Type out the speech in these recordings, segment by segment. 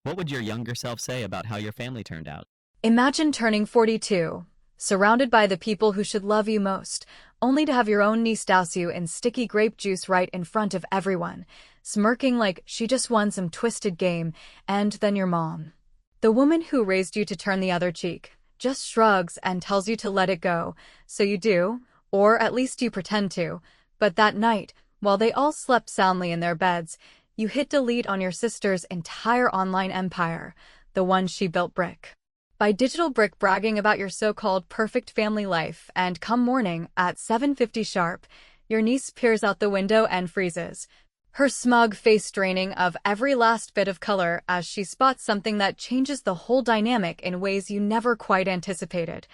What would your younger self say about how your family turned out? Imagine turning 42, surrounded by the people who should love you most, only to have your own niece douse you in sticky grape juice right in front of everyone, smirking like she just won some twisted game, and then your mom. The woman who raised you to turn the other cheek, just shrugs and tells you to let it go, so you do, or at least you pretend to. But that night, while they all slept soundly in their beds, you hit delete on your sister's entire online empire, the one she built brick by digital brick, bragging about your so-called perfect family life, and come morning at 7:50 sharp, your niece peers out the window and freezes, her smug face draining of every last bit of color as she spots something that changes the whole dynamic in ways you never quite anticipated,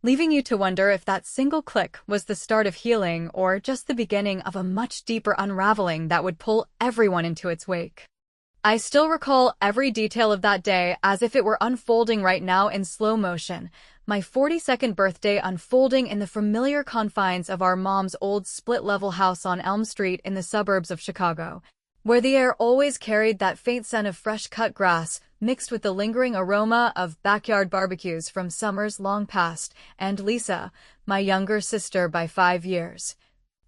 leaving you to wonder if that single click was the start of healing or just the beginning of a much deeper unraveling that would pull everyone into its wake. I still recall every detail of that day as if it were unfolding right now in slow motion, my 42nd birthday unfolding in the familiar confines of our mom's old split-level house on Elm Street in the suburbs of Chicago, where the air always carried that faint scent of fresh-cut grass mixed with the lingering aroma of backyard barbecues from summers long past, and Lisa, my younger sister by 5 years,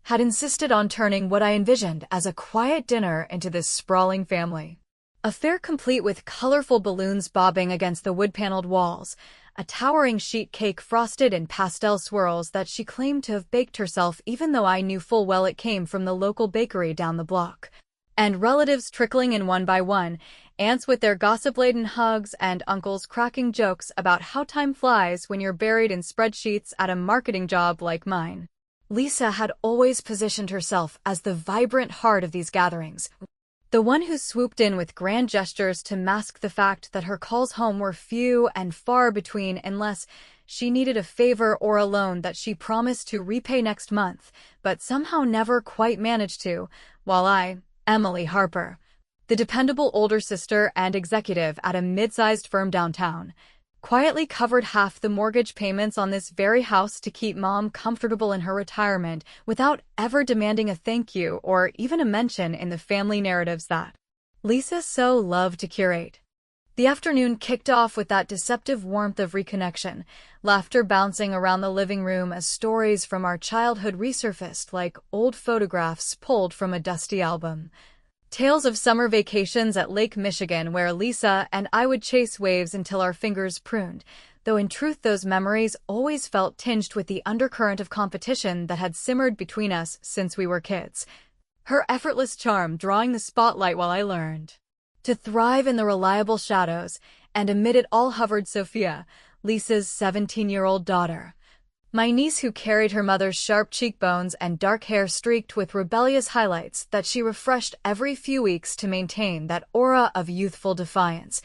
had insisted on turning what I envisioned as a quiet dinner into this sprawling family affair, complete with colorful balloons bobbing against the wood-paneled walls, a towering sheet cake frosted in pastel swirls that she claimed to have baked herself even though I knew full well it came from the local bakery down the block, and relatives trickling in one by one, aunts with their gossip-laden hugs and uncles cracking jokes about how time flies when you're buried in spreadsheets at a marketing job like mine. Lisa had always positioned herself as the vibrant heart of these gatherings, the one who swooped in with grand gestures to mask the fact that her calls home were few and far between unless she needed a favor or a loan that she promised to repay next month, but somehow never quite managed to, while I, Emily Harper, the dependable older sister and executive at a mid-sized firm downtown, quietly covered half the mortgage payments on this very house to keep Mom comfortable in her retirement without ever demanding a thank you or even a mention in the family narratives that Lisa so loved to curate. The afternoon kicked off with that deceptive warmth of reconnection, laughter bouncing around the living room as stories from our childhood resurfaced like old photographs pulled from a dusty album. Tales of summer vacations at Lake Michigan where Lisa and I would chase waves until our fingers pruned, though in truth those memories always felt tinged with the undercurrent of competition that had simmered between us since we were kids. Her effortless charm drawing the spotlight while I learned to thrive in the reliable shadows, and amid it all hovered Sophia, Lisa's 17-year-old daughter. My niece who carried her mother's sharp cheekbones and dark hair streaked with rebellious highlights that she refreshed every few weeks to maintain that aura of youthful defiance,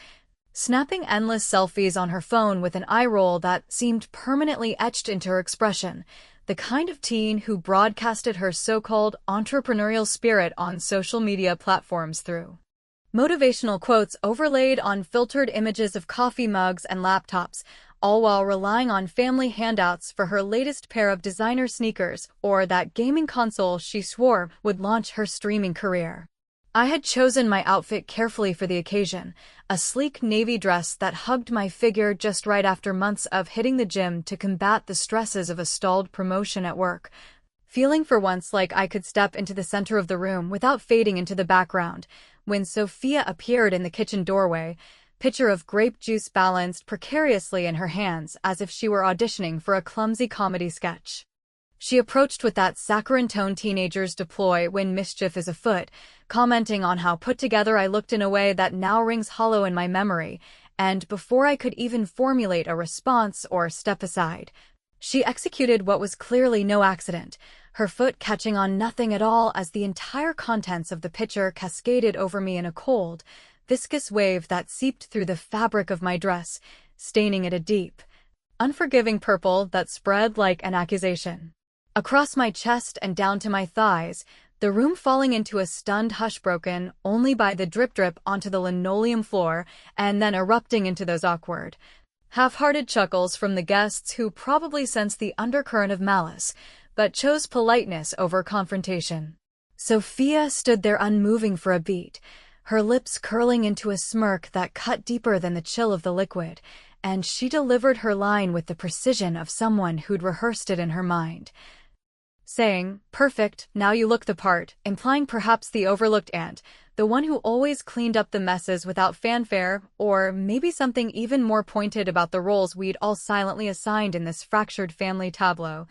snapping endless selfies on her phone with an eye roll that seemed permanently etched into her expression, the kind of teen who broadcasted her so-called entrepreneurial spirit on social media platforms through motivational quotes overlaid on filtered images of coffee mugs and laptops, all while relying on family handouts for her latest pair of designer sneakers or that gaming console she swore would launch her streaming career. I had chosen my outfit carefully for the occasion, a sleek navy dress that hugged my figure just right after months of hitting the gym to combat the stresses of a stalled promotion at work, feeling for once like I could step into the center of the room without fading into the background, when Sophia appeared in the kitchen doorway, pitcher of grape juice balanced precariously in her hands as if she were auditioning for a clumsy comedy sketch. She approached with that saccharine tone teenagers deploy when mischief is afoot, commenting on how put together I looked in a way that now rings hollow in my memory, and before I could even formulate a response or step aside, she executed what was clearly no accident, her foot catching on nothing at all as the entire contents of the pitcher cascaded over me in a cold, viscous wave that seeped through the fabric of my dress, staining it a deep, unforgiving purple that spread like an accusation across my chest and down to my thighs, the room falling into a stunned hush broken only by the drip-drip onto the linoleum floor and then erupting into those awkward, half-hearted chuckles from the guests who probably sensed the undercurrent of malice, but chose politeness over confrontation. Sophia stood there unmoving for a beat, her lips curling into a smirk that cut deeper than the chill of the liquid, and she delivered her line with the precision of someone who'd rehearsed it in her mind, saying, "Perfect, now you look the part," implying perhaps the overlooked aunt, the one who always cleaned up the messes without fanfare, or maybe something even more pointed about the roles we'd all silently assigned in this fractured family tableau.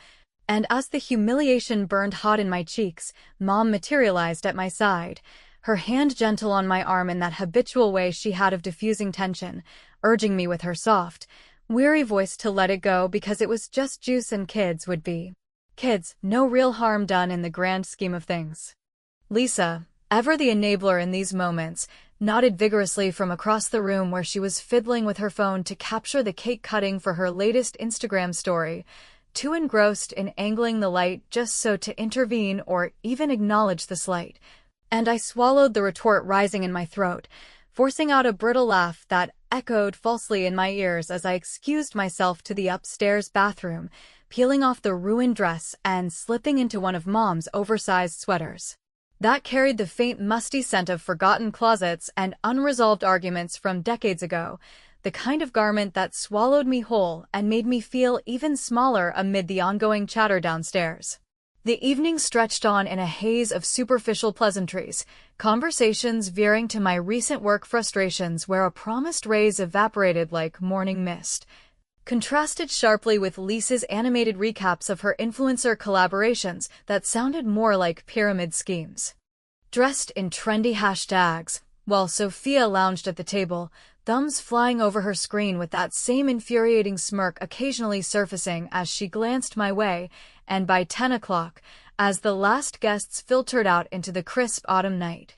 And as the humiliation burned hot in my cheeks, Mom materialized at my side, her hand gentle on my arm in that habitual way she had of diffusing tension, urging me with her soft, weary voice to let it go because it was just juice and kids would be kids, no real harm done in the grand scheme of things. Lisa, ever the enabler in these moments, nodded vigorously from across the room where she was fiddling with her phone to capture the cake cutting for her latest Instagram story, too engrossed in angling the light just so to intervene or even acknowledge the slight. And I swallowed the retort rising in my throat, forcing out a brittle laugh that echoed falsely in my ears as I excused myself to the upstairs bathroom, peeling off the ruined dress and slipping into one of Mom's oversized sweaters. That carried the faint musty scent of forgotten closets and unresolved arguments from decades ago, the kind of garment that swallowed me whole and made me feel even smaller amid the ongoing chatter downstairs. The evening stretched on in a haze of superficial pleasantries, conversations veering to my recent work frustrations where a promised raise evaporated like morning mist, contrasted sharply with Lisa's animated recaps of her influencer collaborations that sounded more like pyramid schemes. Dressed in trendy hashtags, while Sophia lounged at the table, thumbs flying over her screen with that same infuriating smirk occasionally surfacing as she glanced my way, and by 10 o'clock, as the last guests filtered out into the crisp autumn night,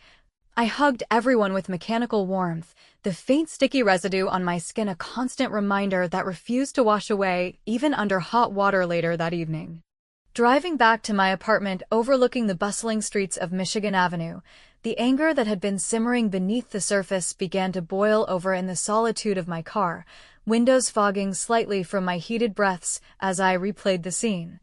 I hugged everyone with mechanical warmth, the faint sticky residue on my skin a constant reminder that refused to wash away even under hot water later that evening. Driving back to my apartment overlooking the bustling streets of Michigan Avenue, the anger that had been simmering beneath the surface began to boil over in the solitude of my car, windows fogging slightly from my heated breaths as I replayed the scene,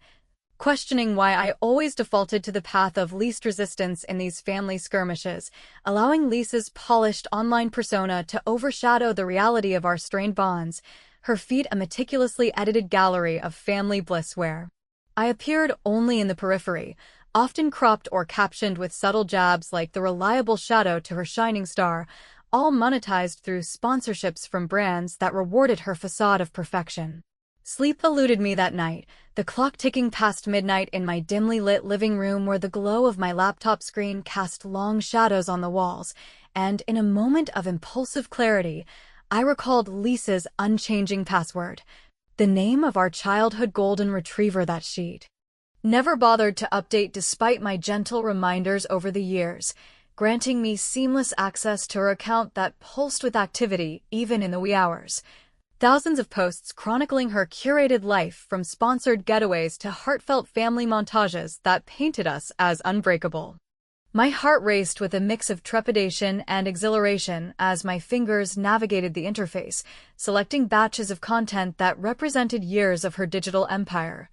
questioning why I always defaulted to the path of least resistance in these family skirmishes, allowing Lisa's polished online persona to overshadow the reality of our strained bonds, her feed a meticulously edited gallery of family blisswear. I appeared only in the periphery, often cropped or captioned with subtle jabs like the reliable shadow to her shining star, all monetized through sponsorships from brands that rewarded her facade of perfection. Sleep eluded me that night, the clock ticking past midnight in my dimly lit living room where the glow of my laptop screen cast long shadows on the walls, and in a moment of impulsive clarity, I recalled Lisa's unchanging password, the name of our childhood golden retriever that she'd never bothered to update despite my gentle reminders over the years, granting me seamless access to her account that pulsed with activity even in the wee hours. Thousands of posts chronicling her curated life from sponsored getaways to heartfelt family montages that painted us as unbreakable. My heart raced with a mix of trepidation and exhilaration as my fingers navigated the interface, selecting batches of content that represented years of her digital empire.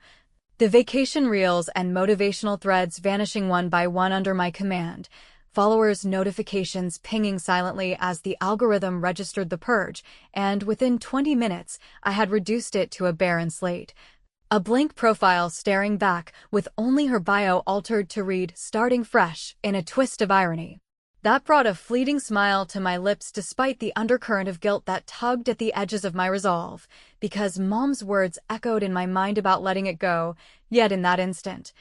The vacation reels and motivational threads vanishing one by one under my command, followers' notifications pinging silently as the algorithm registered the purge, and within 20 minutes, I had reduced it to a barren slate. A blank profile staring back, with only her bio altered to read, "Starting fresh," in a twist of irony. That brought a fleeting smile to my lips despite the undercurrent of guilt that tugged at the edges of my resolve, because Mom's words echoed in my mind about letting it go, yet in that instant,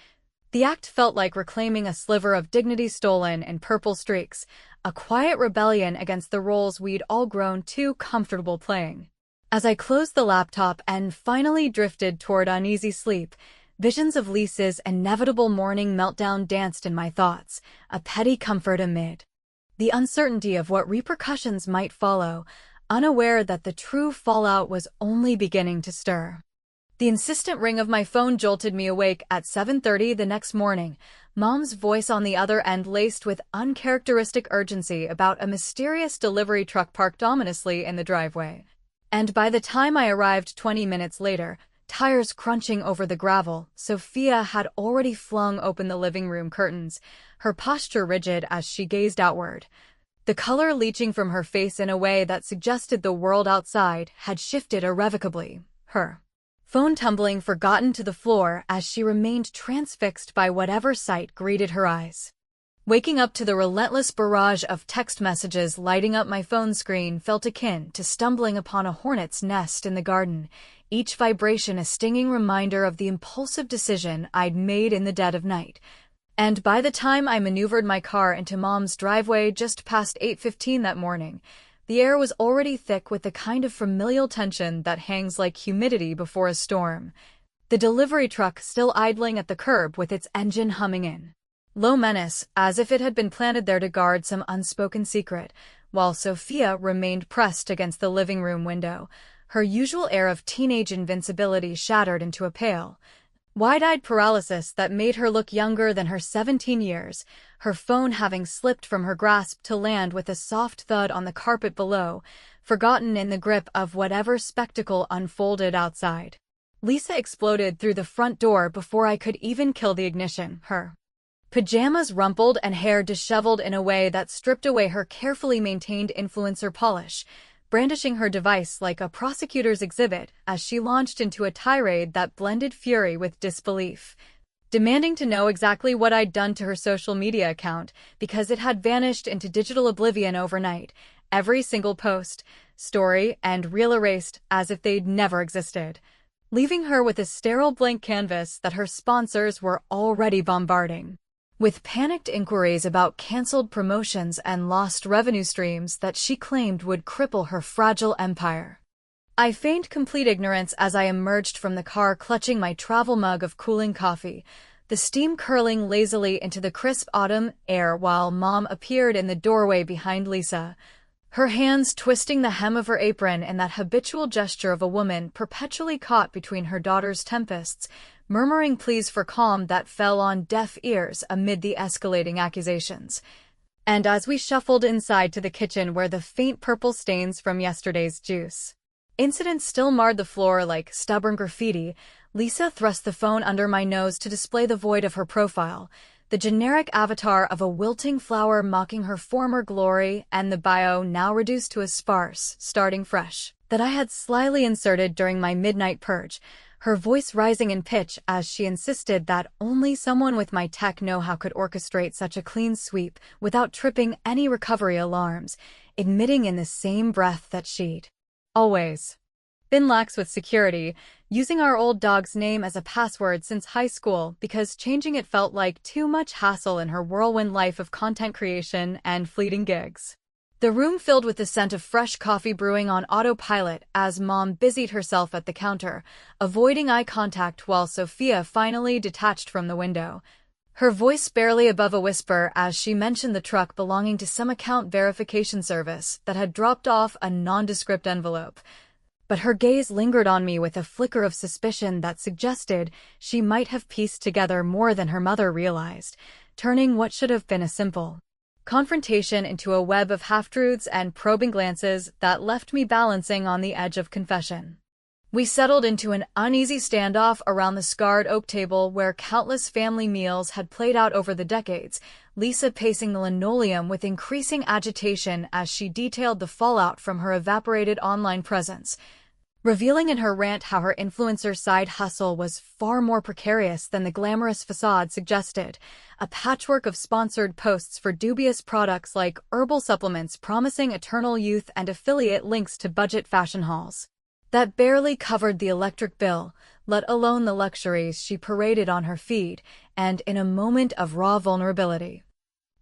the act felt like reclaiming a sliver of dignity stolen in purple streaks, a quiet rebellion against the roles we'd all grown too comfortable playing. As I closed the laptop and finally drifted toward uneasy sleep, visions of Lisa's inevitable morning meltdown danced in my thoughts, a petty comfort amid the uncertainty of what repercussions might follow, unaware that the true fallout was only beginning to stir. The insistent ring of my phone jolted me awake at 7:30 the next morning, Mom's voice on the other end laced with uncharacteristic urgency about a mysterious delivery truck parked ominously in the driveway. And by the time I arrived 20 minutes later, tires crunching over the gravel, Sophia had already flung open the living room curtains, her posture rigid as she gazed outward. the color leaching from her face in a way that suggested the world outside had shifted irrevocably. Her phone tumbling forgotten to the floor as she remained transfixed by whatever sight greeted her eyes. Waking up to the relentless barrage of text messages lighting up my phone screen felt akin to stumbling upon a hornet's nest in the garden, each vibration a stinging reminder of the impulsive decision I'd made in the dead of night. And by the time I maneuvered my car into Mom's driveway just past 8:15 that morning, the air was already thick with the kind of familial tension that hangs like humidity before a storm. The delivery truck still idling at the curb with its engine humming in low menace, as if it had been planted there to guard some unspoken secret, while Sophia remained pressed against the living room window, her usual air of teenage invincibility shattered into a pale, wide-eyed paralysis that made her look younger than her 17 years, her phone having slipped from her grasp to land with a soft thud on the carpet below, forgotten in the grip of whatever spectacle unfolded outside. Lisa exploded through the front door before I could even kill the ignition, her pajamas rumpled and hair disheveled in a way that stripped away her carefully maintained influencer polish, brandishing her device like a prosecutor's exhibit as she launched into a tirade that blended fury with disbelief, demanding to know exactly what I'd done to her social media account because it had vanished into digital oblivion overnight, every single post, story, and reel erased as if they'd never existed, leaving her with a sterile blank canvas that her sponsors were already bombarding with panicked inquiries about canceled promotions and lost revenue streams that she claimed would cripple her fragile empire. I feigned complete ignorance as I emerged from the car clutching my travel mug of cooling coffee, the steam curling lazily into the crisp autumn air while Mom appeared in the doorway behind Lisa, her hands twisting the hem of her apron in that habitual gesture of a woman perpetually caught between her daughter's tempests, murmuring pleas for calm that fell on deaf ears amid the escalating accusations. And as we shuffled inside to the kitchen where the faint purple stains from yesterday's juice incidents still marred the floor like stubborn graffiti, Lisa thrust the phone under my nose to display the void of her profile, the generic avatar of a wilting flower mocking her former glory and the bio now reduced to a sparse, starting fresh, that I had slyly inserted during my midnight purge, her voice rising in pitch as she insisted that only someone with my tech know-how could orchestrate such a clean sweep without tripping any recovery alarms, admitting in the same breath that she'd always been lax with security, using our old dog's name as a password since high school because changing it felt like too much hassle in her whirlwind life of content creation and fleeting gigs. The room filled with the scent of fresh coffee brewing on autopilot as Mom busied herself at the counter, avoiding eye contact while Sophia finally detached from the window, her voice barely above a whisper as she mentioned the truck belonging to some account verification service that had dropped off a nondescript envelope. But her gaze lingered on me with a flicker of suspicion that suggested she might have pieced together more than her mother realized, turning what should have been a simple confrontation into a web of half-truths and probing glances that left me balancing on the edge of confession. We settled into an uneasy standoff around the scarred oak table where countless family meals had played out over the decades, Lisa pacing the linoleum with increasing agitation as she detailed the fallout from her evaporated online presence, revealing in her rant how her influencer side hustle was far more precarious than the glamorous facade suggested, a patchwork of sponsored posts for dubious products like herbal supplements promising eternal youth and affiliate links to budget fashion hauls that barely covered the electric bill, let alone the luxuries she paraded on her feed, and in a moment of raw vulnerability,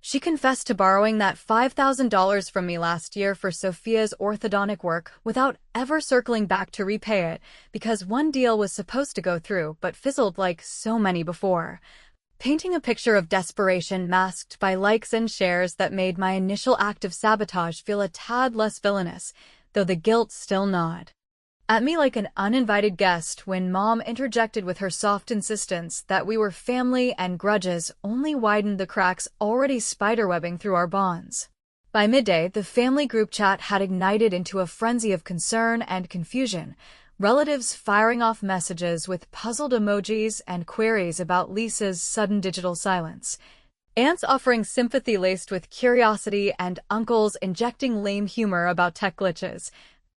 she confessed to borrowing that $5,000 from me last year for Sophia's orthodontic work without ever circling back to repay it because one deal was supposed to go through but fizzled like so many before, painting a picture of desperation masked by likes and shares that made my initial act of sabotage feel a tad less villainous, though the guilt still gnawed at me like an uninvited guest when Mom interjected with her soft insistence that we were family and grudges only widened the cracks already spiderwebbing through our bonds. By midday, the family group chat had ignited into a frenzy of concern and confusion, relatives firing off messages with puzzled emojis and queries about Lisa's sudden digital silence, Aunts offering sympathy laced with curiosity and uncles injecting lame humor about tech glitches,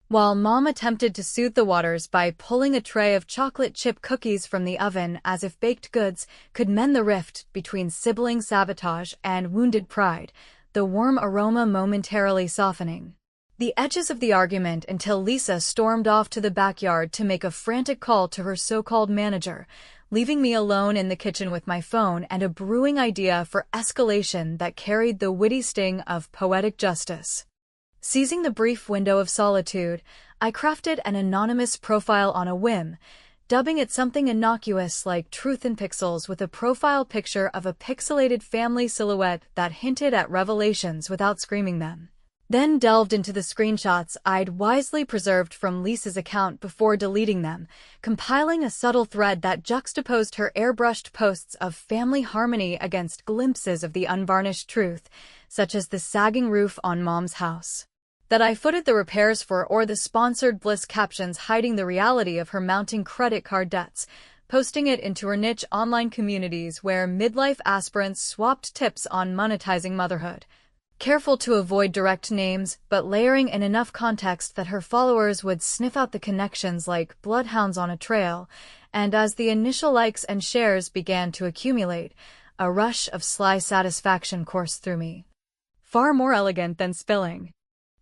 while Mom attempted to soothe the waters by pulling a tray of chocolate chip cookies from the oven as if baked goods could mend the rift between sibling sabotage and wounded pride, the warm aroma momentarily softening the edges of the argument until Lisa stormed off to the backyard to make a frantic call to her so-called manager, leaving me alone in the kitchen with my phone and a brewing idea for escalation that carried the witty sting of poetic justice. Seizing the brief window of solitude, I crafted an anonymous profile on a whim, dubbing it something innocuous like Truth in Pixels with a profile picture of a pixelated family silhouette that hinted at revelations without screaming them. Then delved into the screenshots I'd wisely preserved from Lisa's account before deleting them, compiling a subtle thread that juxtaposed her airbrushed posts of family harmony against glimpses of the unvarnished truth, such as the sagging roof on Mom's house that I footed the repairs for, or the sponsored bliss captions hiding the reality of her mounting credit card debts, posting it into her niche online communities where midlife aspirants swapped tips on monetizing motherhood. Careful to avoid direct names, but layering in enough context that her followers would sniff out the connections like bloodhounds on a trail, and as the initial likes and shares began to accumulate, a rush of sly satisfaction coursed through me. Far more elegant than spilling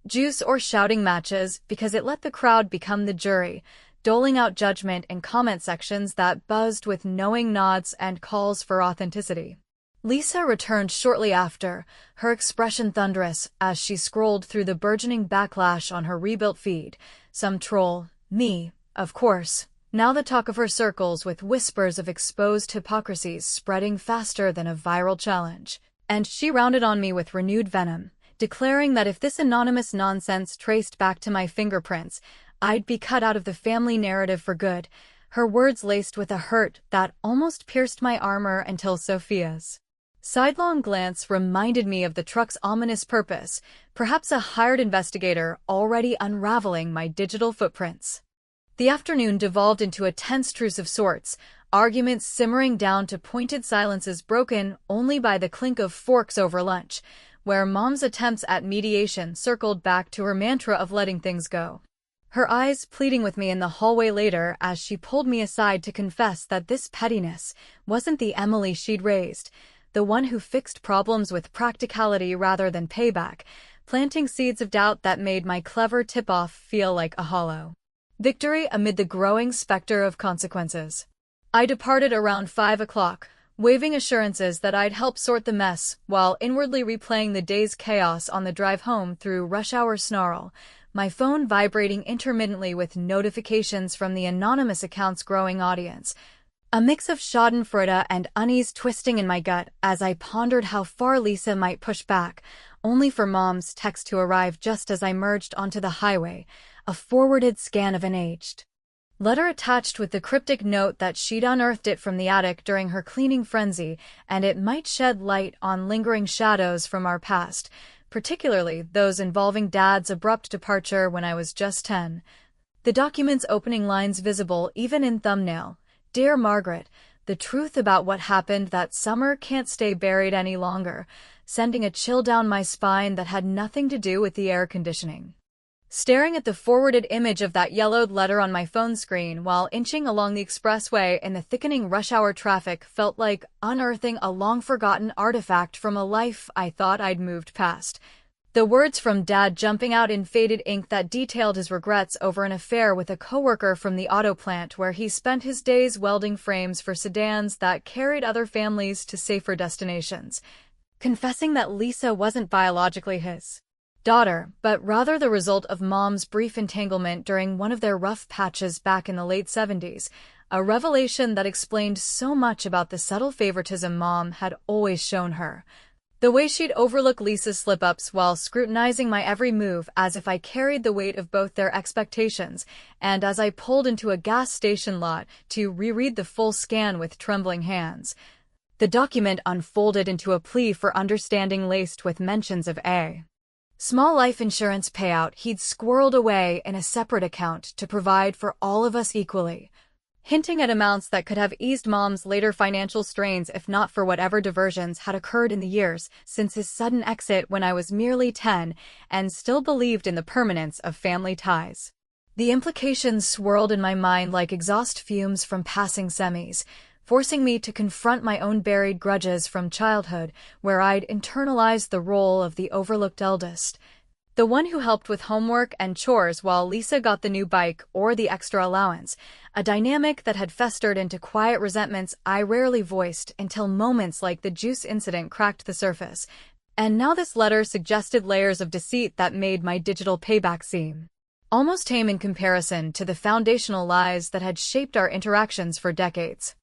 juice or shouting matches, because it let the crowd become the jury, doling out judgment in comment sections that buzzed with knowing nods and calls for authenticity. Lisa returned shortly after, her expression thunderous as she scrolled through the burgeoning backlash on her rebuilt feed. Some troll, me, of course, now the talk of her circles with whispers of exposed hypocrisies spreading faster than a viral challenge. And she rounded on me with renewed venom, declaring that if this anonymous nonsense traced back to my fingerprints, I'd be cut out of the family narrative for good, her words laced with a hurt that almost pierced my armor until Sophia's sidelong glance reminded me of the truck's ominous purpose, perhaps a hired investigator already unraveling my digital footprints. The afternoon devolved into a tense truce of sorts, arguments simmering down to pointed silences broken only by the clink of forks over lunch, where Mom's attempts at mediation circled back to her mantra of letting things go. Her eyes pleading with me in the hallway later as she pulled me aside to confess that this pettiness wasn't the Emily she'd raised, the one who fixed problems with practicality rather than payback, planting seeds of doubt that made my clever tip-off feel like a hollow victory amid the growing specter of consequences. I departed around 5 o'clock, waving assurances that I'd help sort the mess, while inwardly replaying the day's chaos on the drive home through rush hour snarl, my phone vibrating intermittently with notifications from the anonymous account's growing audience. A mix of schadenfreude and unease twisting in my gut as I pondered how far Lisa might push back, only for Mom's text to arrive just as I merged onto the highway, a forwarded scan of an aged letter attached with the cryptic note that she'd unearthed it from the attic during her cleaning frenzy, and it might shed light on lingering shadows from our past, particularly those involving Dad's abrupt departure when I was just 10. The document's opening lines visible even in thumbnail. Dear Margaret, the truth about what happened that summer can't stay buried any longer, sending a chill down my spine that had nothing to do with the air conditioning. Staring at the forwarded image of that yellowed letter on my phone screen while inching along the expressway in the thickening rush-hour traffic felt like unearthing a long-forgotten artifact from a life I thought I'd moved past. The words from Dad jumping out in faded ink that detailed his regrets over an affair with a coworker from the auto plant where he spent his days welding frames for sedans that carried other families to safer destinations. Confessing that Lisa wasn't biologically his daughter, but rather the result of Mom's brief entanglement during one of their rough patches back in the late 70s, a revelation that explained so much about the subtle favoritism Mom had always shown her. The way she'd overlook Lisa's slip-ups while scrutinizing my every move as if I carried the weight of both their expectations, and as I pulled into a gas station lot to reread the full scan with trembling hands. The document unfolded into a plea for understanding laced with mentions of a small life insurance payout he'd squirreled away in a separate account to provide for all of us equally. hinting at amounts that could have eased Mom's later financial strains if not for whatever diversions had occurred in the years since his sudden exit when I was merely 10 and still believed in the permanence of family ties. The implications swirled in my mind like exhaust fumes from passing semis, forcing me to confront my own buried grudges from childhood, where I'd internalized the role of the overlooked eldest. The one who helped with homework and chores while Lisa got the new bike or the extra allowance, a dynamic that had festered into quiet resentments I rarely voiced until moments like the juice incident cracked the surface. And now this letter suggested layers of deceit that made my digital payback seem almost tame in comparison to the foundational lies that had shaped our interactions for decades.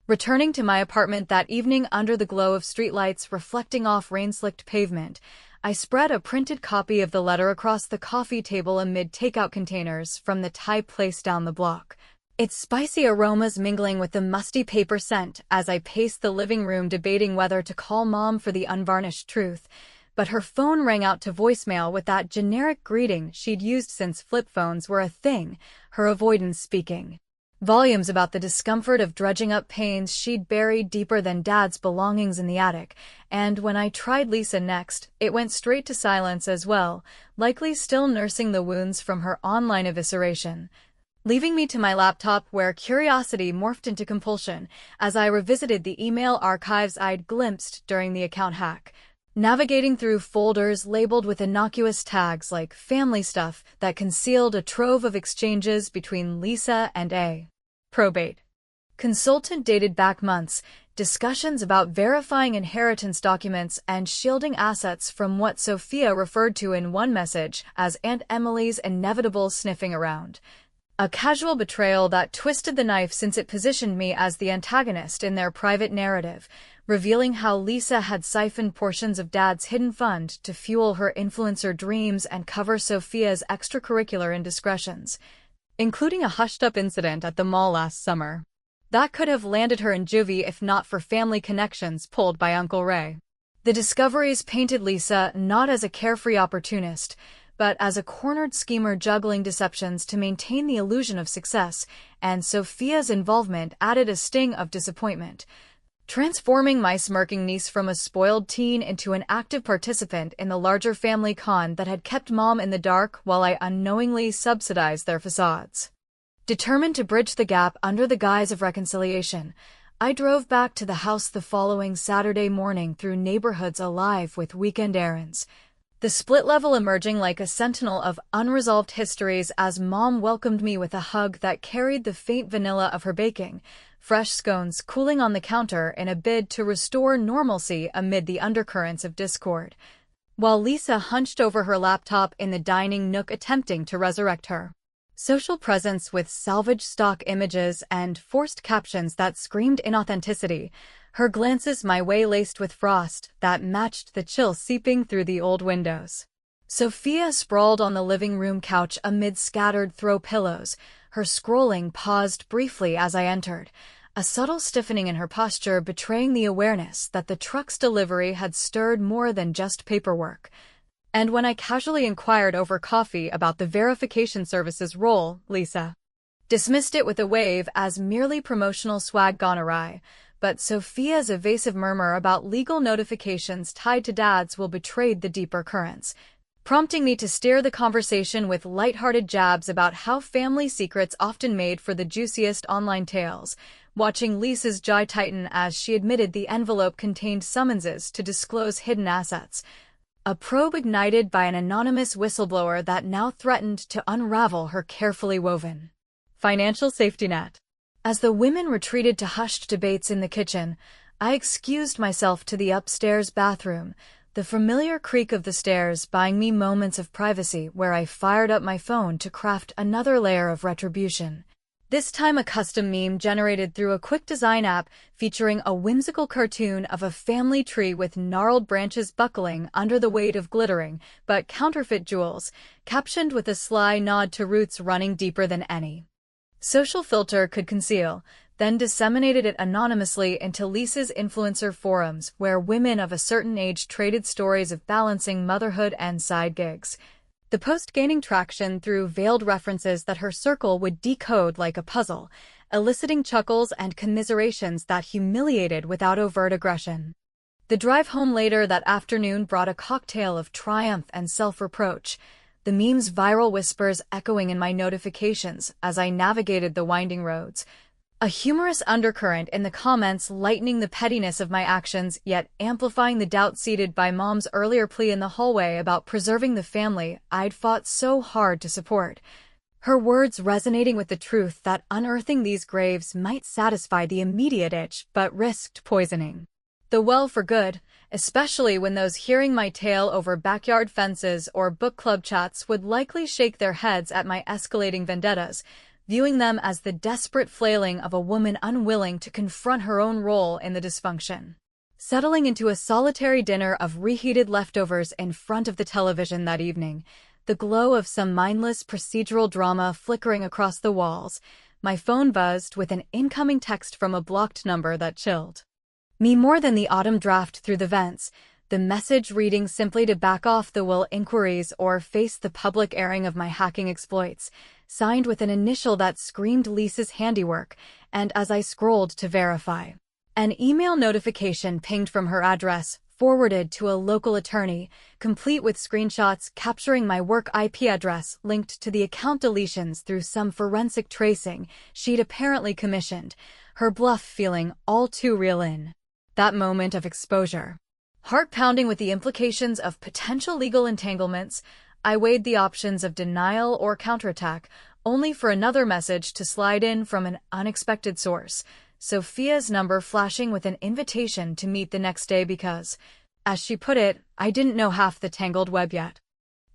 Returning to my apartment that evening under the glow of streetlights reflecting off rain-slicked pavement, I spread a printed copy of the letter across the coffee table amid takeout containers from the Thai place down the block, its spicy aromas mingling with the musty paper scent as I paced the living room debating whether to call Mom for the unvarnished truth. But her phone rang out to voicemail with that generic greeting she'd used since flip phones were a thing, her avoidance speaking volumes about the discomfort of dredging up pains she'd buried deeper than Dad's belongings in the attic, and when I tried Lisa next, it went straight to silence as well, likely still nursing the wounds from her online evisceration. Leaving me to my laptop where curiosity morphed into compulsion as I revisited the email archives I'd glimpsed during the account hack, navigating through folders labeled with innocuous tags like family stuff that concealed a trove of exchanges between Lisa and a probate consultant dated back months, discussions about verifying inheritance documents and shielding assets from what Sophia referred to in one message as Aunt Emily's inevitable sniffing around. A casual betrayal that twisted the knife since it positioned me as the antagonist in their private narrative, revealing how Lisa had siphoned portions of Dad's hidden fund to fuel her influencer dreams and cover Sophia's extracurricular indiscretions, including a hushed-up incident at the mall last summer that could have landed her in juvie if not for family connections pulled by Uncle Ray. The discoveries painted Lisa not as a carefree opportunist, but as a cornered schemer juggling deceptions to maintain the illusion of success, and Sophia's involvement added a sting of disappointment, transforming my smirking niece from a spoiled teen into an active participant in the larger family con that had kept Mom in the dark while I unknowingly subsidized their facades. Determined to bridge the gap under the guise of reconciliation, I drove back to the house the following Saturday morning through neighborhoods alive with weekend errands, the split level emerging like a sentinel of unresolved histories as Mom welcomed me with a hug that carried the faint vanilla of her baking, fresh scones cooling on the counter in a bid to restore normalcy amid the undercurrents of discord, while Lisa hunched over her laptop in the dining nook attempting to resurrect her social presence with salvaged stock images and forced captions that screamed inauthenticity, her glances my way laced with frost that matched the chill seeping through the old windows. Sophia sprawled on the living room couch amid scattered throw pillows, her scrolling paused briefly as I entered, a subtle stiffening in her posture betraying the awareness that the truck's delivery had stirred more than just paperwork. And when I casually inquired over coffee about the verification service's role, Lisa dismissed it with a wave as merely promotional swag gone awry, but Sophia's evasive murmur about legal notifications tied to Dad's will betrayed the deeper currents, prompting me to steer the conversation with lighthearted jabs about how family secrets often made for the juiciest online tales, watching Lisa's jaw tighten as she admitted the envelope contained summonses to disclose hidden assets, a probe ignited by an anonymous whistleblower that now threatened to unravel her carefully woven financial safety net. As the women retreated to hushed debates in the kitchen, I excused myself to the upstairs bathroom, the familiar creak of the stairs buying me moments of privacy where I fired up my phone to craft another layer of retribution. This time a custom meme generated through a quick design app featuring a whimsical cartoon of a family tree with gnarled branches buckling under the weight of glittering but counterfeit jewels, captioned with a sly nod to roots running deeper than any social filter could conceal, then disseminated it anonymously into Lisa's influencer forums where women of a certain age traded stories of balancing motherhood and side gigs, the post gaining traction through veiled references that her circle would decode like a puzzle, eliciting chuckles and commiserations that humiliated without overt aggression. The drive home later that afternoon brought a cocktail of triumph and self-reproach, the meme's viral whispers echoing in my notifications as I navigated the winding roads, a humorous undercurrent in the comments lightening the pettiness of my actions yet amplifying the doubt seeded by Mom's earlier plea in the hallway about preserving the family I'd fought so hard to support. Her words resonating with the truth that unearthing these graves might satisfy the immediate itch but risked poisoning the well for good, especially when those hearing my tale over backyard fences or book club chats would likely shake their heads at my escalating vendettas, viewing them as the desperate flailing of a woman unwilling to confront her own role in the dysfunction. Settling into a solitary dinner of reheated leftovers in front of the television that evening, the glow of some mindless procedural drama flickering across the walls, my phone buzzed with an incoming text from a blocked number that chilled me more than the autumn draft through the vents, the message reading simply to back off the will inquiries or face the public airing of my hacking exploits, signed with an initial that screamed Lisa's handiwork, and as I scrolled to verify, an email notification pinged from her address, forwarded to a local attorney, complete with screenshots capturing my work IP address linked to the account deletions through some forensic tracing she'd apparently commissioned, her bluff feeling all too real in that moment of exposure. Heart pounding with the implications of potential legal entanglements, I weighed the options of denial or counterattack, only for another message to slide in from an unexpected source, Sophia's number flashing with an invitation to meet the next day because, as she put it, I didn't know half the tangled web yet.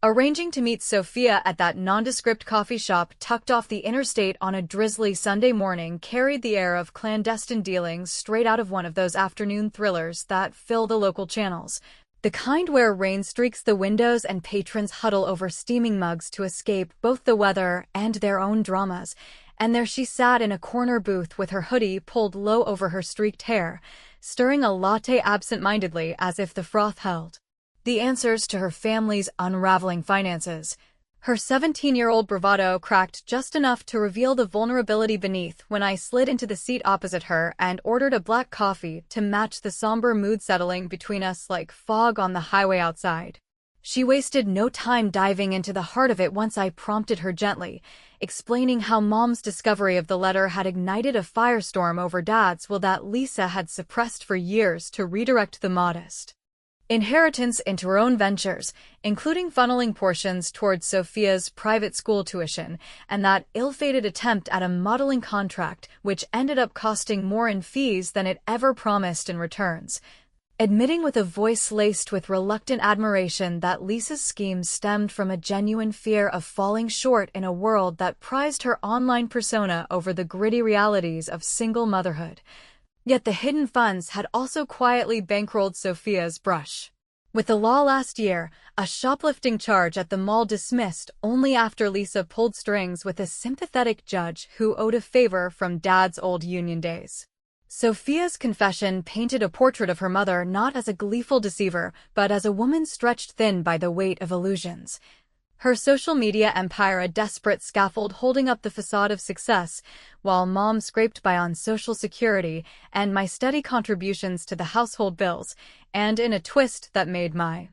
Arranging to meet Sophia at that nondescript coffee shop tucked off the interstate on a drizzly Sunday morning carried the air of clandestine dealings straight out of one of those afternoon thrillers that fill the local channels, the kind where rain streaks the windows and patrons huddle over steaming mugs to escape both the weather and their own dramas, and there she sat in a corner booth with her hoodie pulled low over her streaked hair, stirring a latte absent-mindedly as if the froth held the answers to her family's unraveling finances. Her 17-year-old bravado cracked just enough to reveal the vulnerability beneath when I slid into the seat opposite her and ordered a black coffee to match the somber mood settling between us like fog on the highway outside. She wasted no time diving into the heart of it once I prompted her gently, explaining how Mom's discovery of the letter had ignited a firestorm over Dad's will that Lisa had suppressed for years to redirect the modest inheritance into her own ventures, including funneling portions towards Sophia's private school tuition, and that ill-fated attempt at a modeling contract which ended up costing more in fees than it ever promised in returns. Admitting with a voice laced with reluctant admiration that Lisa's schemes stemmed from a genuine fear of falling short in a world that prized her online persona over the gritty realities of single motherhood. Yet the hidden funds had also quietly bankrolled Sophia's brush. With the law last year, a shoplifting charge at the mall dismissed only after Lisa pulled strings with a sympathetic judge who owed a favor from Dad's old union days. Sophia's confession painted a portrait of her mother not as a gleeful deceiver, but as a woman stretched thin by the weight of illusions. Her social media empire a desperate scaffold holding up the facade of success, while Mom scraped by on Social Security and my steady contributions to the household bills, and in a twist that made my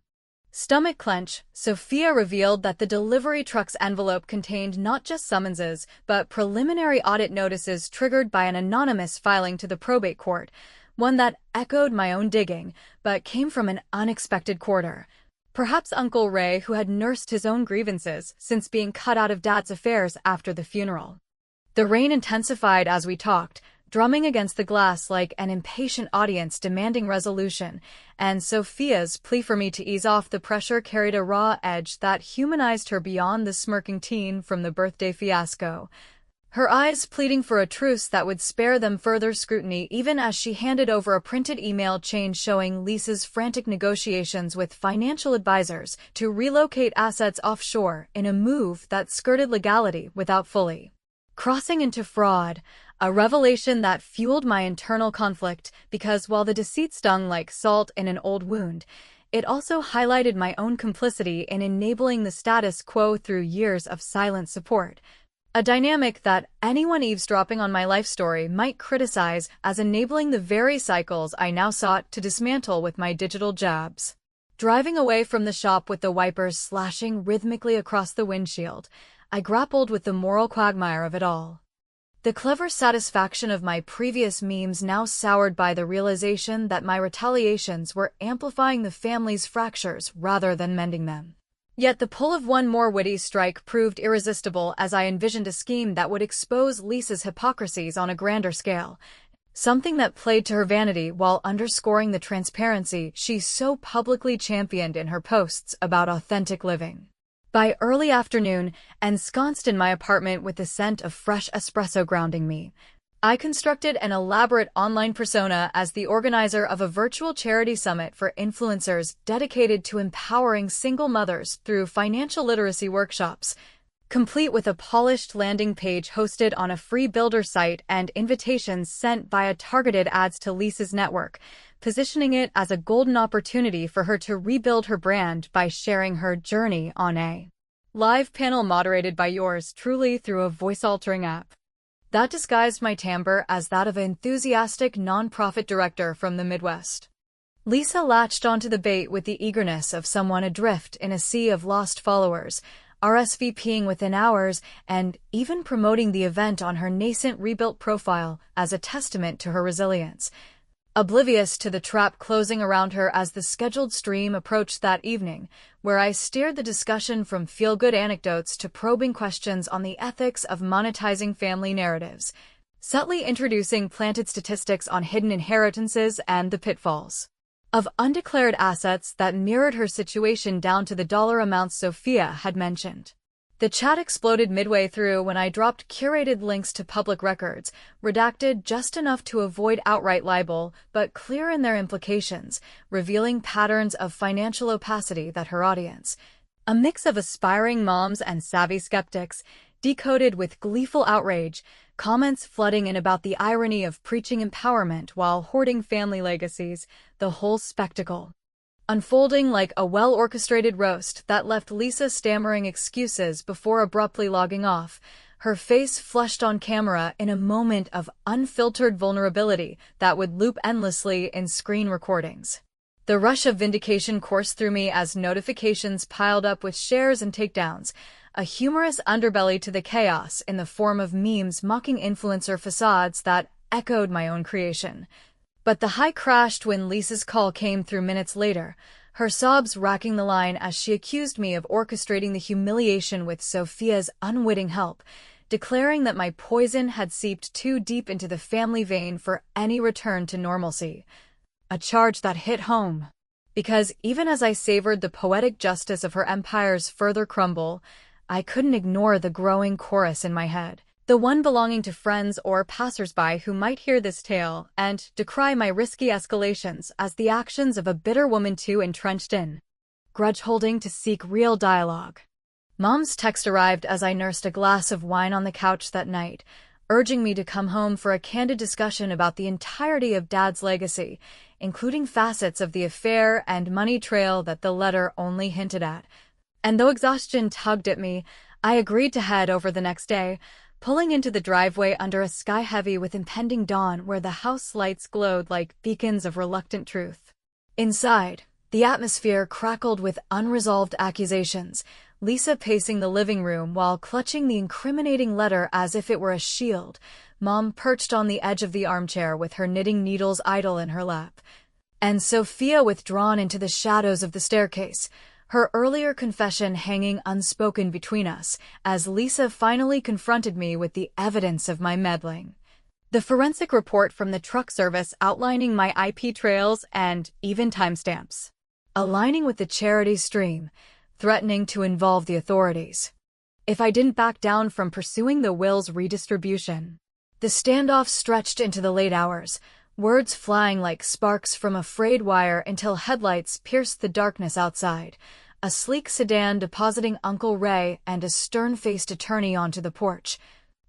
stomach clench, Sophia revealed that the delivery truck's envelope contained not just summonses, but preliminary audit notices triggered by an anonymous filing to the probate court, one that echoed my own digging, but came from an unexpected quarter. Perhaps Uncle Ray, who had nursed his own grievances since being cut out of Dad's affairs after the funeral. The rain intensified as we talked, drumming against the glass like an impatient audience demanding resolution, and Sophia's plea for me to ease off the pressure carried a raw edge that humanized her beyond the smirking teen from the birthday fiasco. Her eyes pleading for a truce that would spare them further scrutiny even as she handed over a printed email chain showing Lisa's frantic negotiations with financial advisors to relocate assets offshore in a move that skirted legality without fully crossing into fraud, a revelation that fueled my internal conflict because while the deceit stung like salt in an old wound, it also highlighted my own complicity in enabling the status quo through years of silent support. A dynamic that anyone eavesdropping on my life story might criticize as enabling the very cycles I now sought to dismantle with my digital jabs. Driving away from the shop with the wipers slashing rhythmically across the windshield, I grappled with the moral quagmire of it all. The clever satisfaction of my previous memes now soured by the realization that my retaliations were amplifying the family's fractures rather than mending them. Yet the pull of one more witty strike proved irresistible as I envisioned a scheme that would expose Lisa's hypocrisies on a grander scale, something that played to her vanity while underscoring the transparency she so publicly championed in her posts about authentic living. By early afternoon, ensconced in my apartment with the scent of fresh espresso grounding me, I constructed an elaborate online persona as the organizer of a virtual charity summit for influencers dedicated to empowering single mothers through financial literacy workshops, complete with a polished landing page hosted on a free builder site and invitations sent via targeted ads to Lisa's network, positioning it as a golden opportunity for her to rebuild her brand by sharing her journey on a live panel moderated by yours truly through a voice-altering app that disguised my timbre as that of an enthusiastic nonprofit director from the Midwest. Lisa latched onto the bait with the eagerness of someone adrift in a sea of lost followers, RSVPing within hours and even promoting the event on her nascent rebuilt profile as a testament to her resilience, oblivious to the trap closing around her as the scheduled stream approached that evening, where I steered the discussion from feel-good anecdotes to probing questions on the ethics of monetizing family narratives, subtly introducing planted statistics on hidden inheritances and the pitfalls of undeclared assets that mirrored her situation down to the dollar amounts Sophia had mentioned. The chat exploded midway through when I dropped curated links to public records, redacted just enough to avoid outright libel, but clear in their implications, revealing patterns of financial opacity that her audience, a mix of aspiring moms and savvy skeptics, decoded with gleeful outrage, comments flooding in about the irony of preaching empowerment while hoarding family legacies, the whole spectacle unfolding like a well-orchestrated roast that left Lisa stammering excuses before abruptly logging off, her face flushed on camera in a moment of unfiltered vulnerability that would loop endlessly in screen recordings. The rush of vindication coursed through me as notifications piled up with shares and takedowns, a humorous underbelly to the chaos in the form of memes mocking influencer facades that echoed my own creation. But the high crashed when Lisa's call came through minutes later, her sobs racking the line as she accused me of orchestrating the humiliation with Sophia's unwitting help, declaring that my poison had seeped too deep into the family vein for any return to normalcy. A charge that hit home, because even as I savored the poetic justice of her empire's further crumble, I couldn't ignore the growing chorus in my head. The one belonging to friends or passersby who might hear this tale and decry my risky escalations as the actions of a bitter woman too entrenched in grudge-holding to seek real dialogue. Mom's text arrived as I nursed a glass of wine on the couch that night, urging me to come home for a candid discussion about the entirety of Dad's legacy, including facets of the affair and money trail that the letter only hinted at. And though exhaustion tugged at me, I agreed to head over the next day, pulling into the driveway under a sky heavy with impending dawn where the house lights glowed like beacons of reluctant truth. Inside, the atmosphere crackled with unresolved accusations, Lisa pacing the living room while clutching the incriminating letter as if it were a shield, Mom perched on the edge of the armchair with her knitting needles idle in her lap, and Sophia withdrawn into the shadows of the staircase, her earlier confession hanging unspoken between us, as Lisa finally confronted me with the evidence of my meddling. The forensic report from the truck service outlining my IP trails and even timestamps, aligning with the charity stream, threatening to involve the authorities if I didn't back down from pursuing the will's redistribution. The standoff stretched into the late hours, words flying like sparks from a frayed wire until headlights pierced the darkness outside, a sleek sedan depositing Uncle Ray and a stern-faced attorney onto the porch,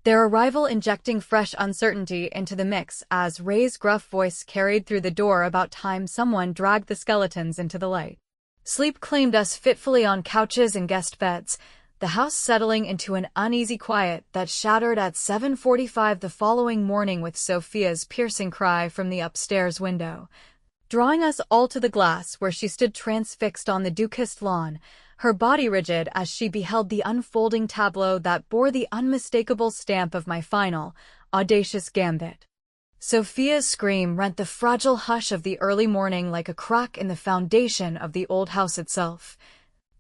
their arrival injecting fresh uncertainty into the mix as Ray's gruff voice carried through the door about time someone dragged the skeletons into the light. Sleep claimed us fitfully on couches and guest beds, the house settling into an uneasy quiet that shattered at 7:45 the following morning with Sophia's piercing cry from the upstairs window, drawing us all to the glass where she stood transfixed on the dew-kissed lawn, her body rigid as she beheld the unfolding tableau that bore the unmistakable stamp of my final, audacious gambit. Sophia's scream rent the fragile hush of the early morning like a crack in the foundation of the old house itself,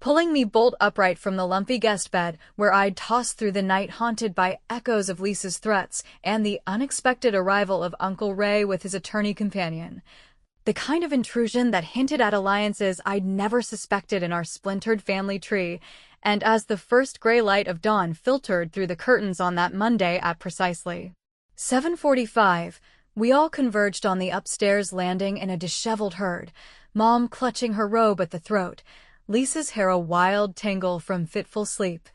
pulling me bolt upright from the lumpy guest bed where I'd tossed through the night haunted by echoes of Lisa's threats and the unexpected arrival of Uncle Ray with his attorney companion. The kind of intrusion that hinted at alliances I'd never suspected in our splintered family tree, and as the first gray light of dawn filtered through the curtains on that Monday at precisely 7:45, we all converged on the upstairs landing in a disheveled herd, Mom clutching her robe at the throat, Lisa's hair a wild tangle from fitful sleep,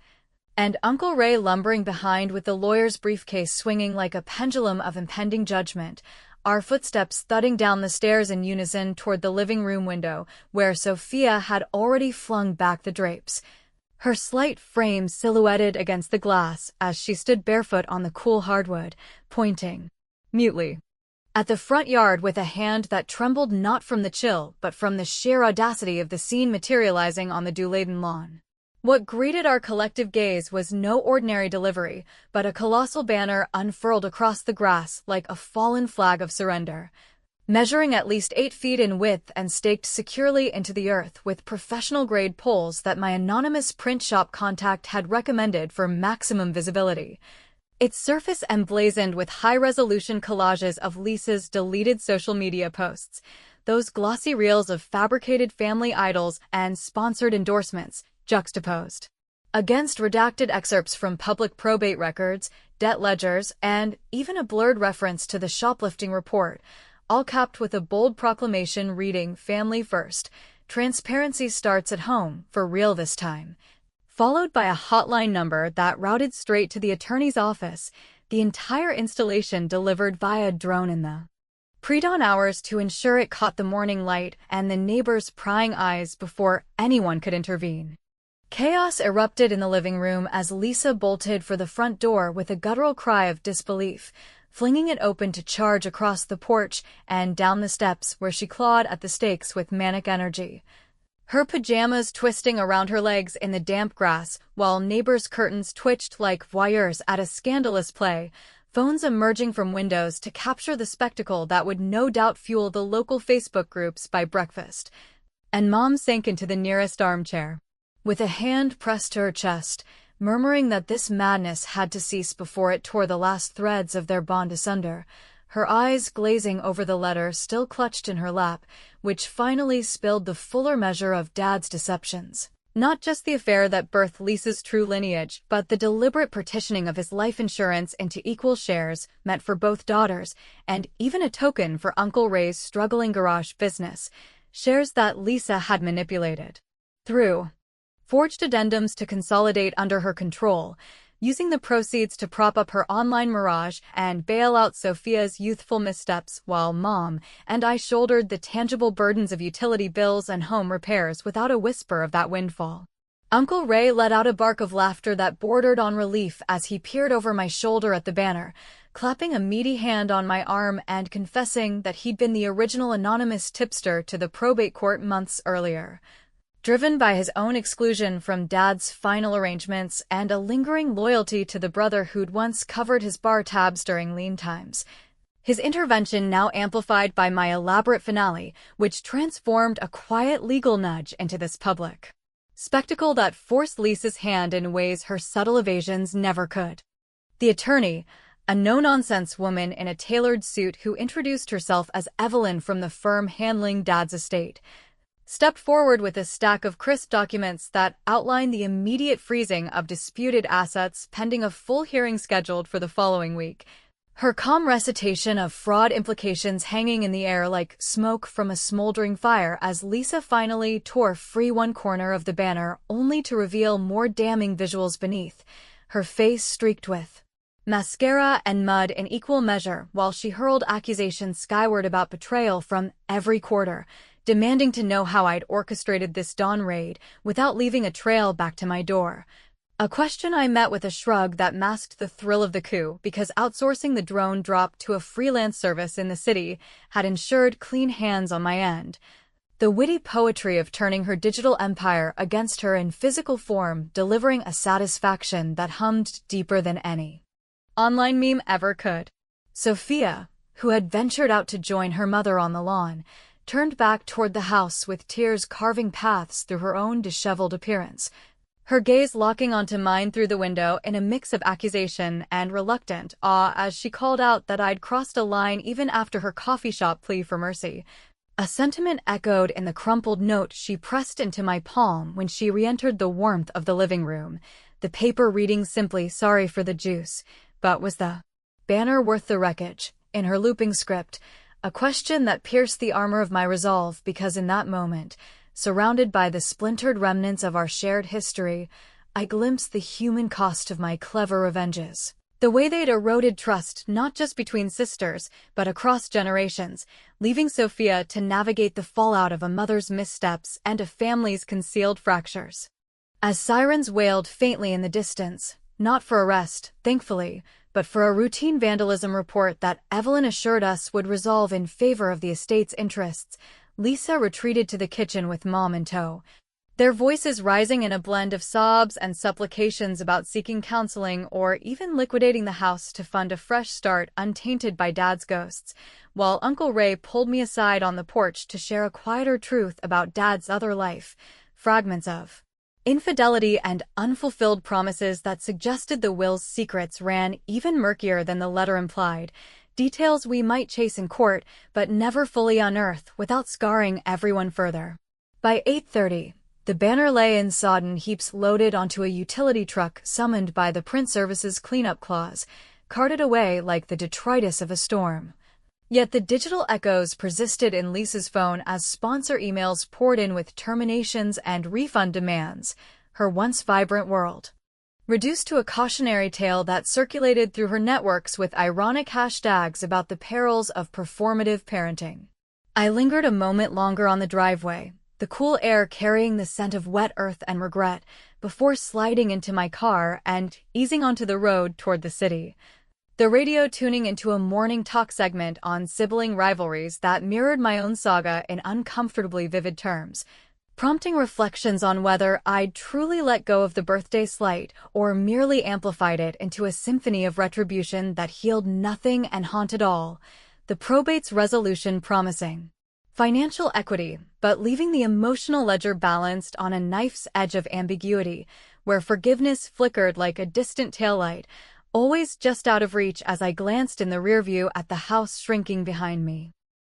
and Uncle Ray lumbering behind with the lawyer's briefcase swinging like a pendulum of impending judgment, our footsteps thudding down the stairs in unison toward the living room window, where Sophia had already flung back the drapes, her slight frame silhouetted against the glass as she stood barefoot on the cool hardwood, pointing, mutely, at the front yard with a hand that trembled not from the chill but from the sheer audacity of the scene materializing on the dew-laden lawn. What greeted our collective gaze was no ordinary delivery, but a colossal banner unfurled across the grass like a fallen flag of surrender, measuring at least 8 feet in width and staked securely into the earth with professional-grade poles that my anonymous print shop contact had recommended for maximum visibility. Its surface emblazoned with high-resolution collages of Lisa's deleted social media posts, those glossy reels of fabricated family idols and sponsored endorsements, juxtaposed against redacted excerpts from public probate records, debt ledgers, and even a blurred reference to the shoplifting report, all capped with a bold proclamation reading "Family First, Transparency Starts at Home, for real this time," followed by a hotline number that routed straight to the attorney's office, the entire installation delivered via drone in the pre-dawn hours to ensure it caught the morning light and the neighbors' prying eyes before anyone could intervene. Chaos erupted in the living room as Lisa bolted for the front door with a guttural cry of disbelief, flinging it open to charge across the porch and down the steps where she clawed at the stakes with manic energy, her pajamas twisting around her legs in the damp grass while neighbors' curtains twitched like voyeurs at a scandalous play, phones emerging from windows to capture the spectacle that would no doubt fuel the local Facebook groups by breakfast. And Mom sank into the nearest armchair, with a hand pressed to her chest, murmuring that this madness had to cease before it tore the last threads of their bond asunder, her eyes glazing over the letter still clutched in her lap, which finally spilled the fuller measure of Dad's deceptions. Not just the affair that birthed Lisa's true lineage, but the deliberate partitioning of his life insurance into equal shares meant for both daughters, and even a token for Uncle Ray's struggling garage business, shares that Lisa had manipulated through forged addendums to consolidate under her control, using the proceeds to prop up her online mirage and bail out Sophia's youthful missteps while Mom and I shouldered the tangible burdens of utility bills and home repairs without a whisper of that windfall. Uncle Ray let out a bark of laughter that bordered on relief as he peered over my shoulder at the banner, clapping a meaty hand on my arm and confessing that he'd been the original anonymous tipster to the probate court months earlier. Driven by his own exclusion from Dad's final arrangements and a lingering loyalty to the brother who'd once covered his bar tabs during lean times. His intervention now amplified by my elaborate finale, which transformed a quiet legal nudge into this public spectacle that forced Lisa's hand in ways her subtle evasions never could. The attorney, a no-nonsense woman in a tailored suit who introduced herself as Evelyn from the firm handling Dad's estate, stepped forward with a stack of crisp documents that outlined the immediate freezing of disputed assets pending a full hearing scheduled for the following week, her calm recitation of fraud implications hanging in the air like smoke from a smoldering fire as Lisa finally tore free one corner of the banner only to reveal more damning visuals beneath, her face streaked with mascara and mud in equal measure while she hurled accusations skyward about betrayal from every quarter, demanding to know how I'd orchestrated this dawn raid without leaving a trail back to my door. A question I met with a shrug that masked the thrill of the coup because outsourcing the drone drop to a freelance service in the city had ensured clean hands on my end. The witty poetry of turning her digital empire against her in physical form, delivering a satisfaction that hummed deeper than any online meme ever could. Sophia, who had ventured out to join her mother on the lawn, turned back toward the house with tears carving paths through her own disheveled appearance, her gaze locking onto mine through the window in a mix of accusation and reluctant awe as she called out that I'd crossed a line even after her coffee shop plea for mercy. A sentiment echoed in the crumpled note she pressed into my palm when she re-entered the warmth of the living room, the paper reading simply "Sorry for the juice," but was the banner worth the wreckage, in her looping script, a question that pierced the armor of my resolve because in that moment, surrounded by the splintered remnants of our shared history, I glimpsed the human cost of my clever revenges. The way they'd eroded trust not just between sisters, but across generations, leaving Sophia to navigate the fallout of a mother's missteps and a family's concealed fractures. As sirens wailed faintly in the distance, not for arrest, thankfully, but for a routine vandalism report that Evelyn assured us would resolve in favor of the estate's interests, Lisa retreated to the kitchen with Mom in tow, their voices rising in a blend of sobs and supplications about seeking counseling or even liquidating the house to fund a fresh start untainted by Dad's ghosts, while Uncle Ray pulled me aside on the porch to share a quieter truth about Dad's other life, fragments of infidelity and unfulfilled promises that suggested the will's secrets ran even murkier than the letter implied, details we might chase in court but never fully unearth without scarring everyone further. By 8:30, the banner lay in sodden heaps loaded onto a utility truck summoned by the print service's cleanup clause, carted away like the detritus of a storm. Yet the digital echoes persisted in Lisa's phone as sponsor emails poured in with terminations and refund demands, her once vibrant world reduced to a cautionary tale that circulated through her networks with ironic hashtags about the perils of performative parenting. I lingered a moment longer on the driveway, the cool air carrying the scent of wet earth and regret, before sliding into my car and easing onto the road toward the city, the radio tuning into a morning talk segment on sibling rivalries that mirrored my own saga in uncomfortably vivid terms, prompting reflections on whether I'd truly let go of the birthday slight or merely amplified it into a symphony of retribution that healed nothing and haunted all, the probate's resolution promising financial equity, but leaving the emotional ledger balanced on a knife's edge of ambiguity, where forgiveness flickered like a distant taillight, always just out of reach as I glanced in the rearview at the house shrinking behind me.